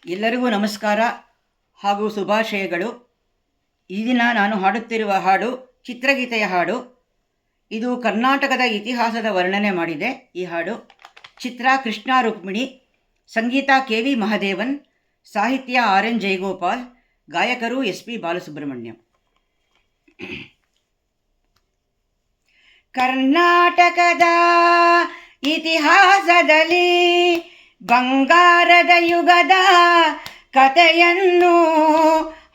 ಎಲ್ಲರಿಗೂ ನಮಸ್ಕಾರ ಹಾಗೂ ಶುಭಾಶಯಗಳು. ಈ ದಿನ ನಾನು ಹಾಡುತ್ತಿರುವ ಹಾಡು ಚಿತ್ರಗೀತೆಯ ಹಾಡು. ಇದು ಕರ್ನಾಟಕದ ಇತಿಹಾಸದ ವರ್ಣನೆ ಮಾಡಿದೆ. ಈ ಹಾಡು ಚಿತ್ರ ಕೃಷ್ಣ ರುಕ್ಮಿಣಿ, ಸಂಗೀತ ಕೆ.ವಿ. ಮಹದೇವನ್, ಸಾಹಿತ್ಯ ಆರ್.ಎನ್. ಜಯಗೋಪಾಲ್, ಗಾಯಕರು ಎಸ್.ಪಿ. ಬಾಲಸುಬ್ರಹ್ಮಣ್ಯಂ. ಕರ್ನಾಟಕದ ಇತಿಹಾಸದಲ್ಲಿ ಬಂಗಾರದ ಯುಗದ ಕಥೆಯನ್ನು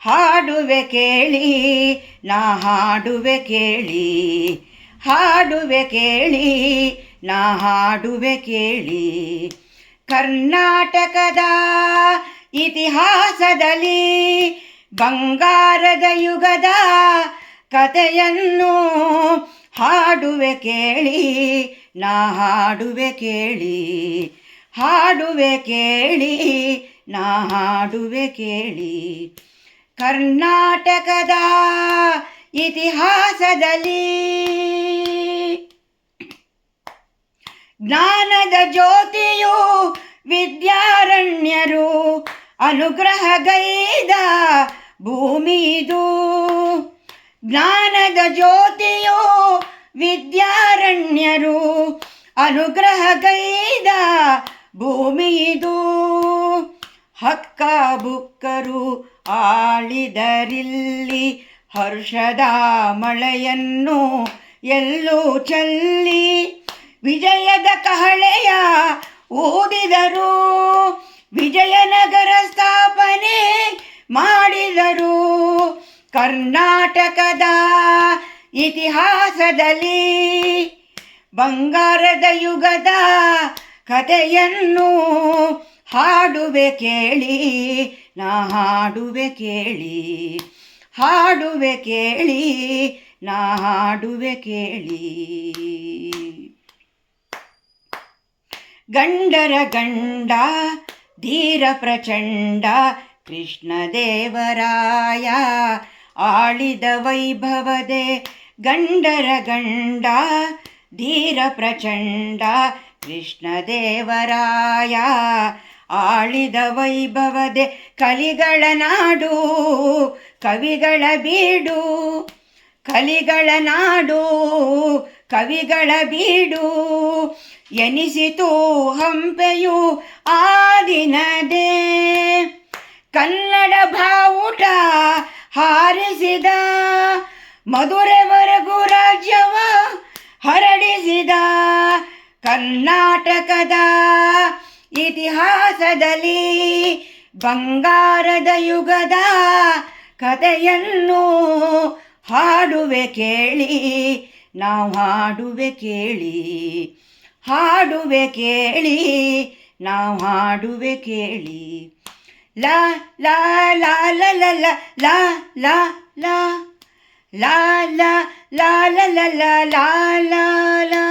ಹಾಡುವೆ ಕೇಳಿ, ನಾ ಹಾಡುವೆ ಕೇಳಿ, ಹಾಡುವೆ ಕೇಳಿ, ನಾ ಹಾಡುವೆ ಕೇಳಿ. ಕರ್ನಾಟಕದ ಇತಿಹಾಸದಲ್ಲಿ ಬಂಗಾರದ ಯುಗದ ಕಥೆಯನ್ನು ಹಾಡುವೆ ಕೇಳಿ, ನಾ ಹಾಡುವೆ ಕೇಳಿ, ಹಾಡುವೆ ಕೇಳಿ, ನಾ ಹಾಡುವೆ ಕೇಳಿ. ಕರ್ನಾಟಕದ ಇತಿಹಾಸದಲ್ಲಿ ಜ್ಞಾನದ ಜ್ಯೋತಿಯು ವಿದ್ಯಾರಣ್ಯರು ಅನುಗ್ರಹಗೈದ ಭೂಮಿದು. ಜ್ಞಾನದ ಜ್ಯೋತಿಯು ವಿದ್ಯಾರಣ್ಯರು ಅನುಗ್ರಹಗೈದ ಭೂಮಿದು. ಹಕ್ಕ ಬುಕ್ಕರು ಆಳಿದರಿಲ್ಲಿ ಹರ್ಷದ ಮಳೆಯನ್ನು ಎಲ್ಲೂ ಚೆಲ್ಲಿ, ವಿಜಯದ ಕಹಳೆಯ ಊದಿದರು, ವಿಜಯನಗರ ಸ್ಥಾಪನೆ ಮಾಡಿದರು. ಕರ್ನಾಟಕದ ಇತಿಹಾಸದಲ್ಲಿ ಬಂಗಾರದ ಯುಗದ ಕಥೆಯನ್ನು ಹಾಡುವೆ ಕೇಳಿ, ನಾ ಹಾಡುವೆ ಕೇಳಿ, ಹಾಡುವೆ ಕೇಳಿ, ನಾ ಹಾಡುವೆ ಕೇಳಿ. ಗಂಡರ ಗಂಡ ಧೀರ ಪ್ರಚಂಡ ಕೃಷ್ಣದೇವರಾಯ ಆಳಿದ ವೈಭವದೆ. ಗಂಡರ ಗಂಡ ಧೀರ ಪ್ರಚಂಡ ಕೃಷ್ಣದೇವರಾಯ ಆಳಿದ ವೈಭವದೆ. ಕಲಿಗಳ ನಾಡು ಕವಿಗಳ ಬೀಡು, ಕಲಿಗಳ ನಾಡು ಕವಿಗಳ ಬೀಡು ಎನಿಸಿತು ಹಂಪೆಯು ಆ ದಿನದೇ. ಕನ್ನಡ ಬಾವುಟ ಹಾರಿಸಿದ, ಮಧುರೆವರೆಗೂ ರಾಜ್ಯವ ಹರಡಿಸಿದ. ಕರ್ನಾಟಕದ ಇತಿಹಾಸದಲ್ಲಿ ಬಂಗಾರದ ಯುಗದ ಕಥೆಯನ್ನು ಹಾಡುವೆ ಕೇಳಿ, ನಾವು ಹಾಡುವೆ ಕೇಳಿ, ಹಾಡುವೆ ಕೇಳಿ, ನಾವು ಹಾಡುವೆ ಕೇಳಿ. ಲಾ ಲಾ ಲಾ ಲಾ ಲಾ ಲಾ ಲಾ ಲಾ ಲಾ ಲಾ ಲಾ ಲಾ ಲಾ ಲಾ ಲಾ ಲಾ ಲಾ.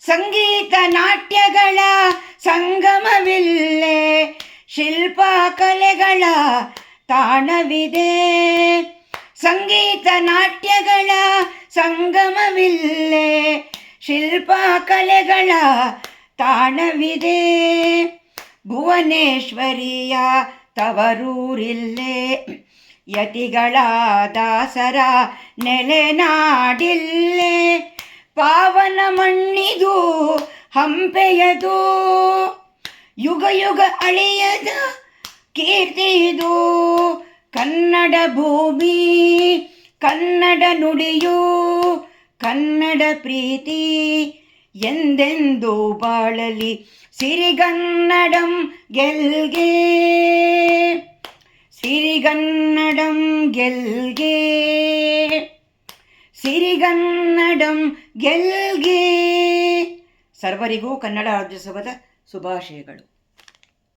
ಸಂಗೀತ ನಾಟ್ಯಗಳ ಸಂಗಮವಿಲ್ಲೇ, ಶಿಲ್ಪ ಕಲೆಗಳ ತಾಣವಿದೆ. ಸಂಗೀತ ನಾಟ್ಯಗಳ ಸಂಗಮವಿಲ್ಲೇ, ಶಿಲ್ಪ ಕಲೆಗಳ ತಾಣವಿದೆ. ಭುವನೇಶ್ವರಿಯ ತವರೂರಿಲ್ಲೇ, ಯತಿಗಳ ದಾಸರ ನೆಲೆನಾಡಿಲ್ಲೇ. ಪಾವನ ಮಣ್ಣಿದು ಹಂಪೆಯದು, ಯುಗ ಯುಗ ಅಳಿಯದ ಕೀರ್ತಿದು. ಕನ್ನಡ ಭೂಮಿ ಕನ್ನಡ ನುಡಿಯು ಕನ್ನಡ ಪ್ರೀತಿ ಎಂದೆಂದು ಬಾಳಲಿ. ಸಿರಿಗನ್ನಡಂ ಗೆಲ್ಗೆ, ಸಿರಿಗನ್ನಡಂ ಗೆಲ್ಗೆ, ಸಿರಿಗನ್ನಡಂ ಗೆಲ್ಗೆ. ಸರ್ವರಿಗೂ ಕನ್ನಡ ರಾಜ್ಯೋತ್ಸವದ ಶುಭಾಶಯಗಳು.